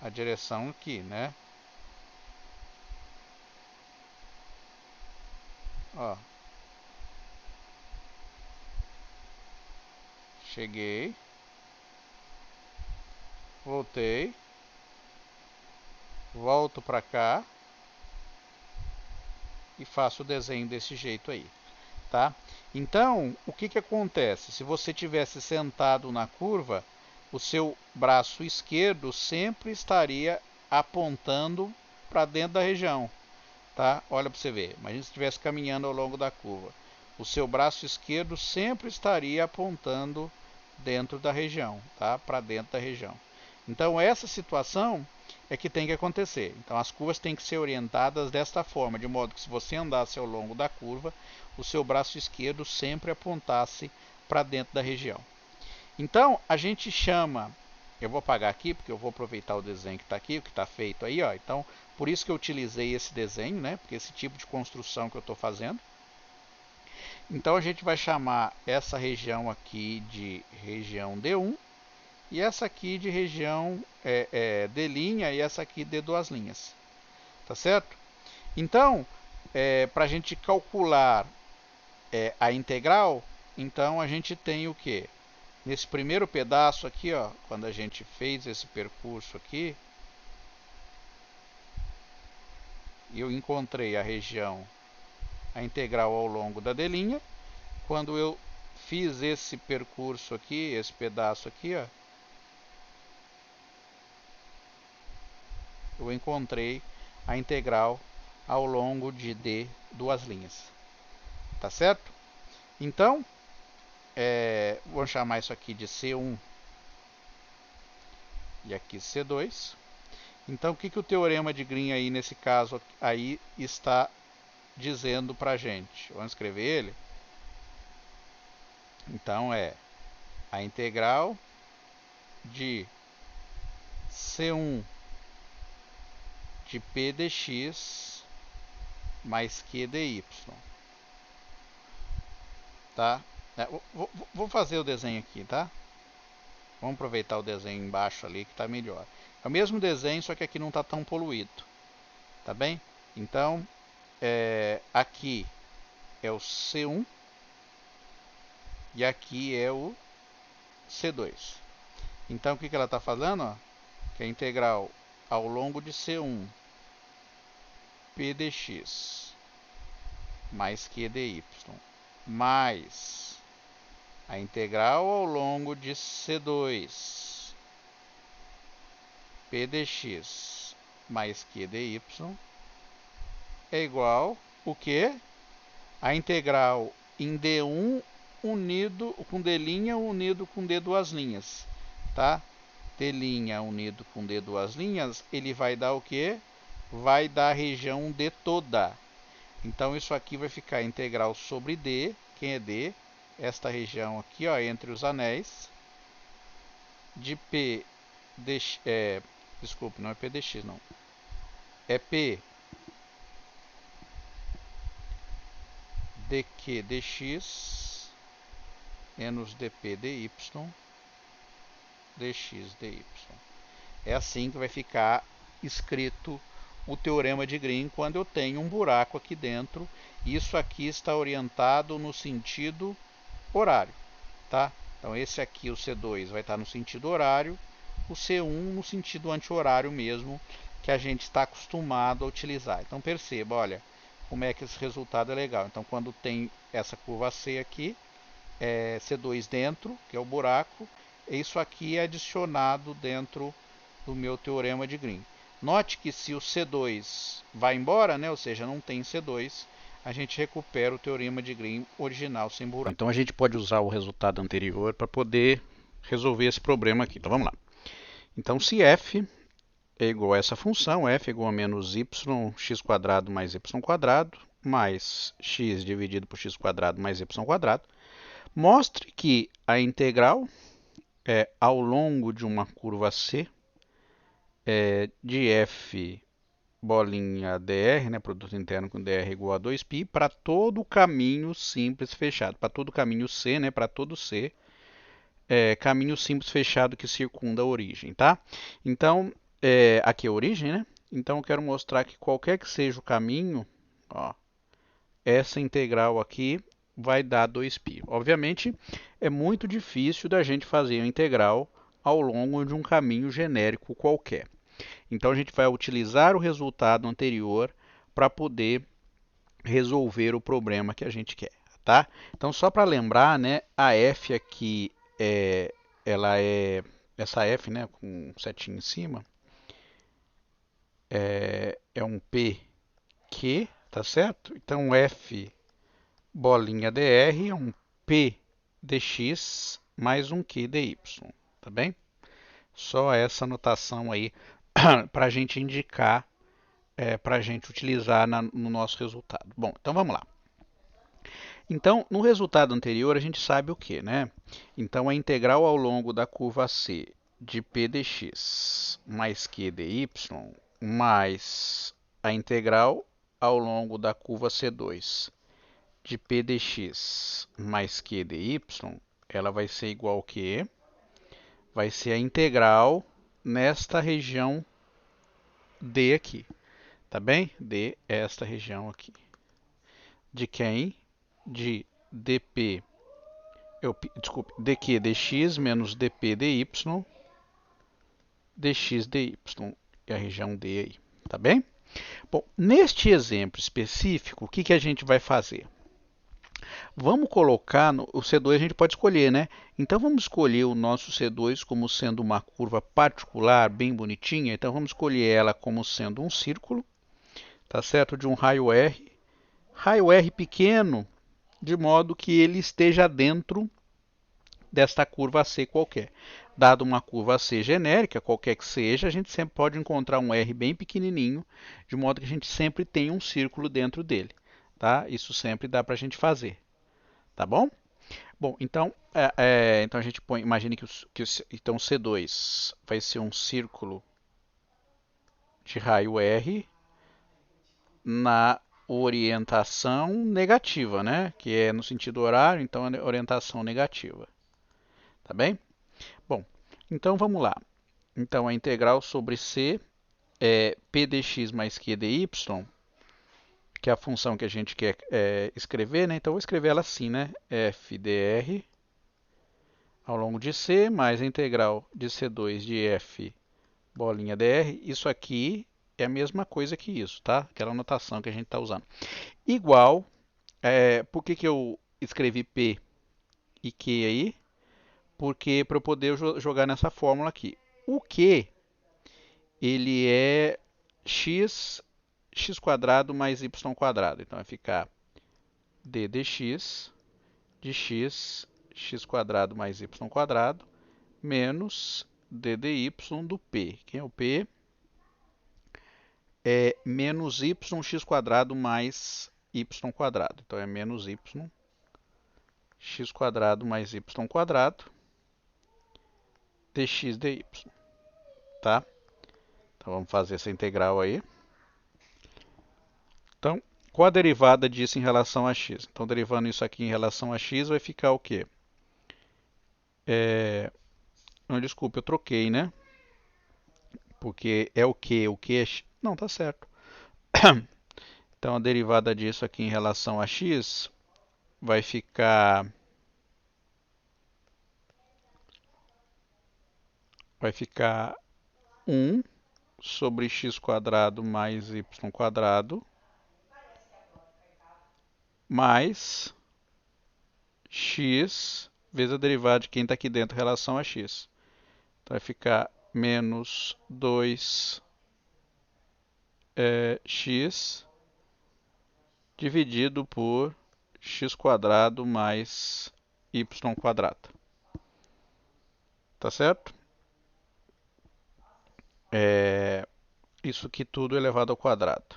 a direção aqui, né? Ó. Cheguei. Voltei. Volto pra cá. E faço o desenho desse jeito aí, tá? Então, o que acontece? Se você tivesse sentado na curva, o seu braço esquerdo sempre estaria apontando para dentro da região, tá? Olha para você ver. Imagina se estivesse caminhando ao longo da curva. O seu braço esquerdo sempre estaria apontando dentro da região, tá? Para dentro da região. Então, essa situação é que tem que acontecer. Então, as curvas têm que ser orientadas desta forma, de modo que se você andasse ao longo da curva, o seu braço esquerdo sempre apontasse para dentro da região. Então, a gente chama, eu vou apagar aqui, porque eu vou aproveitar o desenho que está aqui, o que está feito aí, ó. Então, por isso que eu utilizei esse desenho, né? Porque esse tipo de construção que eu estou fazendo. Então, a gente vai chamar essa região aqui de região D1, e essa aqui de região D' e essa aqui de duas linhas. Tá certo? Então, para a gente calcular a integral, então a gente tem o que? Nesse primeiro pedaço aqui, ó, quando a gente fez esse percurso aqui, eu encontrei a região, a integral ao longo da D'. Quando eu fiz esse percurso aqui, esse pedaço aqui, ó, eu encontrei a integral ao longo de D duas linhas. Tá certo? Então, vamos chamar isso aqui de C1 e aqui C2. Então, o que o teorema de Green aí, nesse caso, aí está dizendo para a gente? Vamos escrever ele? Então, é a integral de C1 de P de x mais Q de y. Tá? Vou fazer o desenho aqui, tá? Vamos aproveitar o desenho embaixo ali que está melhor. É o mesmo desenho, só que aqui não está tão poluído. Tá bem? Então, aqui é o C1 e aqui é o C2. Então, o que ela está falando? Ó? Que a integral ao longo de C1 P de x mais Q de y mais a integral ao longo de C2 P de x mais Q de y é igual o que? A integral em D1 unido com D' unido com D duas linhas, tá? D' unido com D duas linhas, ele vai dar o que? Vai dar a região D toda. Então, isso aqui vai ficar integral sobre D. Quem é D? Esta região aqui, ó, entre os anéis. de P dx, desculpe, não é P dx não, é P dq dx menos dp dy dx dy. É assim que vai ficar escrito o teorema de Green quando eu tenho um buraco aqui dentro. Isso aqui está orientado no sentido horário, tá? Então esse aqui, o C2, vai estar no sentido horário, o C1 no sentido anti-horário mesmo, que a gente está acostumado a utilizar. Então perceba, olha, como é que esse resultado é legal. Então quando tem essa curva C aqui, C2 dentro, que é o buraco, isso aqui é adicionado dentro do meu teorema de Green. Note que se o C2 vai embora, né, ou seja, não tem C2, a gente recupera o teorema de Green original sem buraco. Então a gente pode usar o resultado anterior para poder resolver esse problema aqui. Então vamos lá. Então se f é igual a essa função, f é igual a menos y x² mais y² mais x dividido por x² mais y², mostre que a integral ao longo de uma curva C de f bolinha dr, né, produto interno com dr igual a 2π, para todo o caminho simples fechado, para todo o caminho C, né, para todo C, caminho simples fechado que circunda a origem, tá? Então, aqui é a origem, né? Então eu quero mostrar que qualquer que seja o caminho, ó, essa integral aqui vai dar 2π. Obviamente, é muito difícil da gente fazer a integral ao longo de um caminho genérico qualquer. Então a gente vai utilizar o resultado anterior para poder resolver o problema que a gente quer, tá? Então só para lembrar, né, a f aqui ela é essa f, né, com setinha em cima, é um PQ, tá certo? Então f bolinha dr é um P dx mais um Q dy, tá bem? Só essa anotação aí para a gente indicar, para a gente utilizar no nosso resultado. Bom, então vamos lá. Então, no resultado anterior, a gente sabe o que, né? Então, a integral ao longo da curva C de P dx mais Q dy mais a integral ao longo da curva C2 de P dx mais Q dy, ela vai ser igual ao que? Vai ser a integral nesta região D aqui, tá bem? D é esta região aqui. De quem? De dp, desculpe, dq dx menos dp dy, dx dy, é a região D aí, tá bem? Bom, neste exemplo específico, o que a gente vai fazer? Vamos colocar, o C2 a gente pode escolher, né? Então vamos escolher o nosso C2 como sendo uma curva particular, bem bonitinha. Então vamos escolher ela como sendo um círculo, tá certo? De um raio R pequeno, de modo que ele esteja dentro desta curva C qualquer. Dado uma curva C genérica, qualquer que seja, a gente sempre pode encontrar um R bem pequenininho, de modo que a gente sempre tem um círculo dentro dele. Tá? Isso sempre dá para a gente fazer. Tá bom? Bom, então, então a gente põe, imagine então C2 vai ser um círculo de raio R na orientação negativa, né? Que é no sentido horário, então é orientação negativa. Tá bem? Bom, então vamos lá. Então a integral sobre C é P dx mais Q dy, que é a função que a gente quer escrever, né? Então eu vou escrever ela assim, né? F dr ao longo de C mais a integral de C2 de F bolinha dr. Isso aqui é a mesma coisa que isso, tá? Aquela notação que a gente está usando. Igual, por que eu escrevi P e Q aí? Porque para eu poder jogar nessa fórmula aqui. O Q, ele é x² mais y². Então vai ficar d dx de x² mais y² menos d dy do P. Quem é o P? É menos y² mais y². Então é menos y x² mais y² dx dy, tá? Então vamos fazer essa integral aí. Então, qual a derivada disso em relação a x? Então, derivando isso aqui em relação a x, vai ficar o quê? Não, desculpa, eu troquei, né? Porque é o que? O que é x? Não, tá certo. Então, a derivada disso aqui em relação a x vai ficar... Vai ficar 1 sobre x quadrado mais y quadrado mais x vezes a derivada de quem está aqui dentro em relação a x. Então vai ficar menos 2 x dividido por x quadrado mais y quadrado. Tá certo? Isso aqui tudo elevado ao quadrado.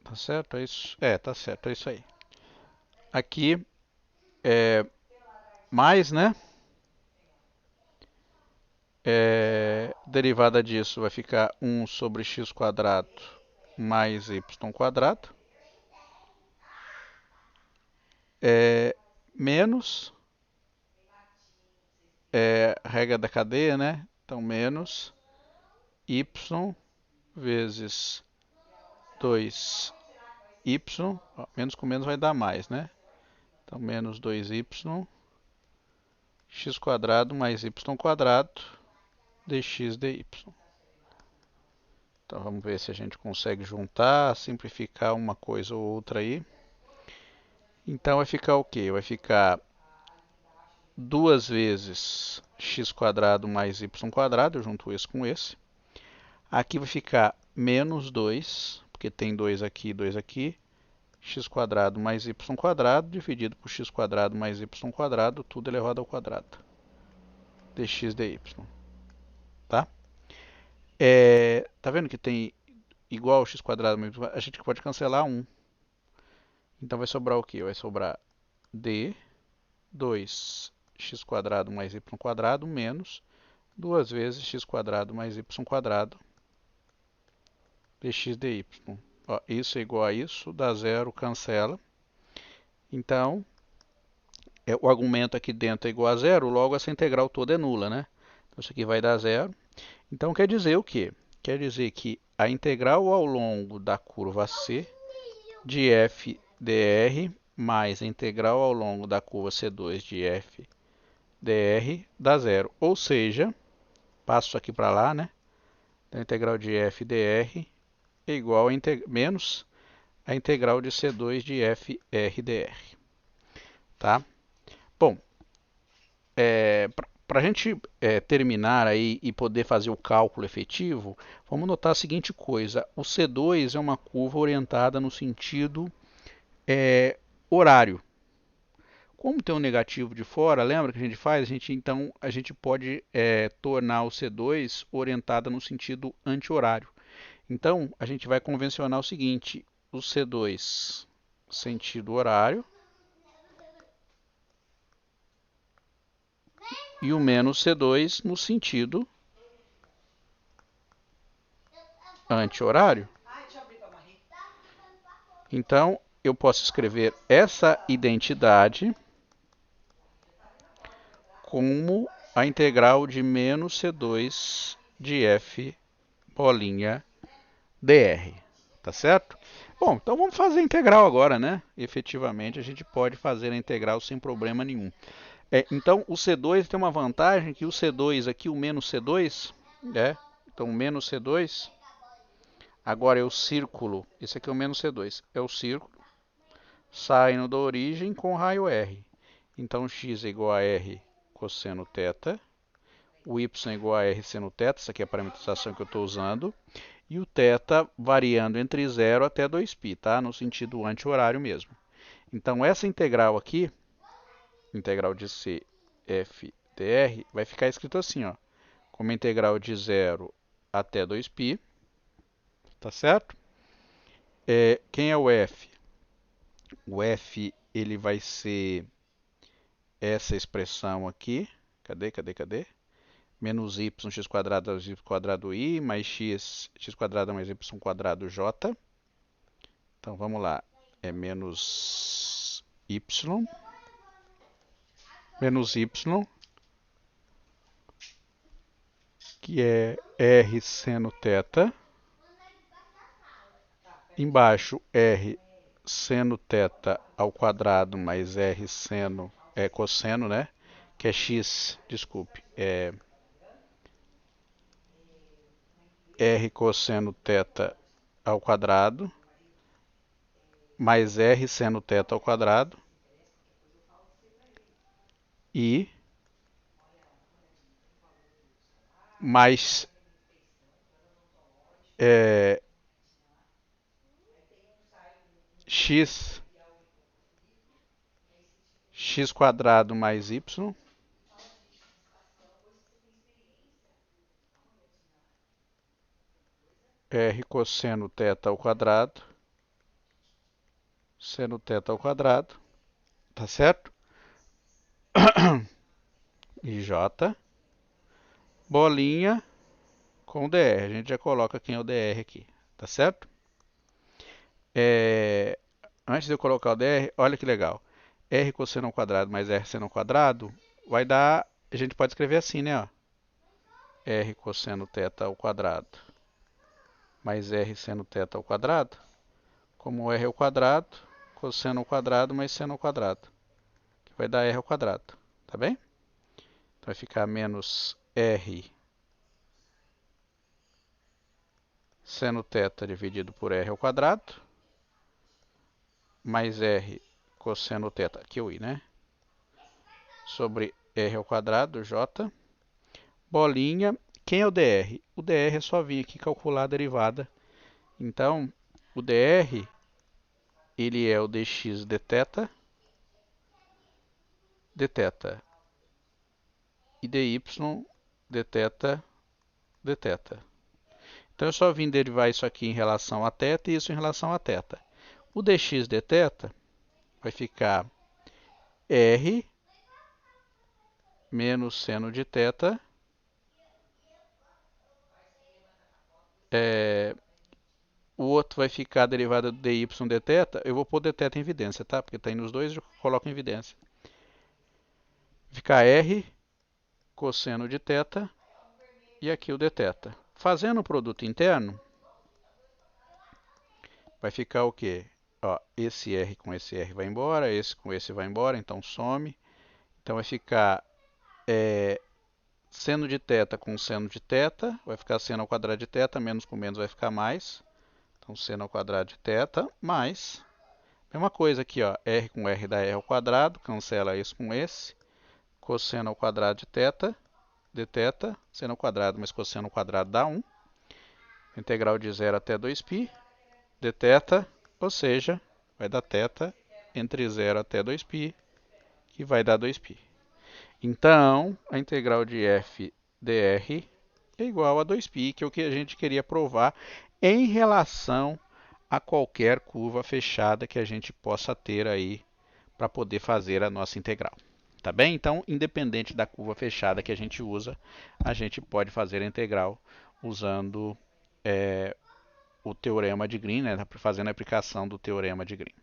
Tá certo? É isso? Tá certo, é isso aí. Aqui mais, né? Derivada disso vai ficar 1 sobre x quadrado mais y quadrado. Menos regra da cadeia, né? Então, menos y vezes 2y. Ó, menos com menos vai dar mais, né? Então, menos 2y x quadrado mais y quadrado dx dy. Então, vamos ver se a gente consegue juntar, simplificar uma coisa ou outra aí. Então, vai ficar o quê? Vai ficar 2 vezes x quadrado mais y quadrado, eu junto esse com esse. Aqui vai ficar menos 2, porque tem 2 aqui e 2 aqui. X quadrado mais y quadrado dividido por x quadrado mais y quadrado, tudo elevado ao quadrado. Dx dy. Tá? Tá vendo que tem igual ao x quadrado mais y quadrado? A gente pode cancelar 1. Então vai sobrar o quê? Vai sobrar d 2x quadrado mais y quadrado menos 2 vezes x quadrado mais y quadrado dx dy. Ó, isso é igual a isso, dá zero, cancela. Então, o argumento aqui dentro é igual a zero, logo essa integral toda é nula, né? Então, isso aqui vai dar zero. Então, quer dizer o quê? Quer dizer que a integral ao longo da curva C de f dr mais a integral ao longo da curva C2 de f dr dá zero. Ou seja, passo isso aqui para lá, né? Então, a integral de f dr é igual a menos a integral de C2 de f r dr. Tá? Bom, para a gente terminar aí e poder fazer o cálculo efetivo, vamos notar a seguinte coisa. O C2 é uma curva orientada no sentido horário. Como tem um negativo de fora, lembra que a gente faz? Então, a gente pode tornar o C2 orientada no sentido anti-horário. Então, a gente vai convencionar o seguinte, o C2 sentido horário e o menos C2 no sentido anti-horário. Então, eu posso escrever essa identidade como a integral de menos C2 de f bolinha dr. Tá certo? Bom, então vamos fazer a integral agora, né? Efetivamente, a gente pode fazer a integral sem problema nenhum. Então, o C2 tem uma vantagem que o C2 aqui, o menos C2, então o menos C2, agora é o círculo, esse aqui é o menos C2, é o círculo, saindo da origem com raio R. Então, x é igual a R cosseno θ, o y é igual a R seno θ, essa aqui é a parametrização que eu estou usando, e o θ variando entre 0 até 2π, tá? No sentido anti-horário mesmo. Então, essa integral aqui, integral de C f dr, vai ficar escrito assim, ó, como integral de 0 até 2π, tá certo? Quem é o f? O f ele vai ser essa expressão aqui. Cadê? Menos y x quadrado mais y quadrado i, mais x quadrado mais y quadrado j. Então vamos lá. É menos y, que é r seno θ. Embaixo, r seno θ ao quadrado mais r seno, cosseno, né? Que é x, desculpe, é r cosseno θ ao quadrado mais r seno θ ao quadrado e mais x quadrado mais y r cosseno θ ao quadrado seno θ ao quadrado, tá certo? E j, bolinha com dr. A gente já coloca quem é o dr aqui, tá certo? Antes de eu colocar o dr, olha que legal. R cosseno ao quadrado mais r seno ao quadrado vai dar, a gente pode escrever assim, né? Ó. R cosseno θ ao quadrado mais r seno θ ao quadrado, como r ao quadrado, cosseno ao quadrado mais seno ao quadrado, que vai dar r ao quadrado, tá bem? Então vai ficar menos r seno θ dividido por r ao quadrado, mais r cosseno θ, aqui o i, né? Sobre r ao quadrado, j, bolinha. Quem é o dr? O dr é só vir aqui calcular a derivada. Então, o dr, ele é o dx dθ, e dy dθ, dθ. Então, eu só vim derivar isso aqui em relação a θ e isso em relação a θ. O dx dθ vai ficar r menos seno de θ o outro vai ficar a derivada do dy dθ. Eu vou pôr dθ em evidência, tá? Porque está aí nos dois, eu coloco em evidência. Vai ficar r cosseno de θ e aqui o dθ. Fazendo o produto interno, vai ficar o quê? Ó, esse r com esse r vai embora, esse com esse vai embora, então some. Então vai ficar seno de θ com seno de θ, vai ficar seno ao quadrado de θ, menos com menos vai ficar mais. Então, seno ao quadrado de θ, mais, mesma coisa aqui, ó, r com r dá r ao quadrado, cancela isso com esse, cosseno ao quadrado de θ, dθ, seno ao quadrado mais cosseno ao quadrado dá 1, integral de 0 até 2π, dθ, ou seja, vai dar θ entre 0 até 2π, que vai dar 2π. Então, a integral de f dr é igual a 2π, que é o que a gente queria provar em relação a qualquer curva fechada que a gente possa ter aí para poder fazer a nossa integral. Tá bem? Então, independente da curva fechada que a gente usa, a gente pode fazer a integral usando o teorema de Green, né? Fazendo a aplicação do teorema de Green.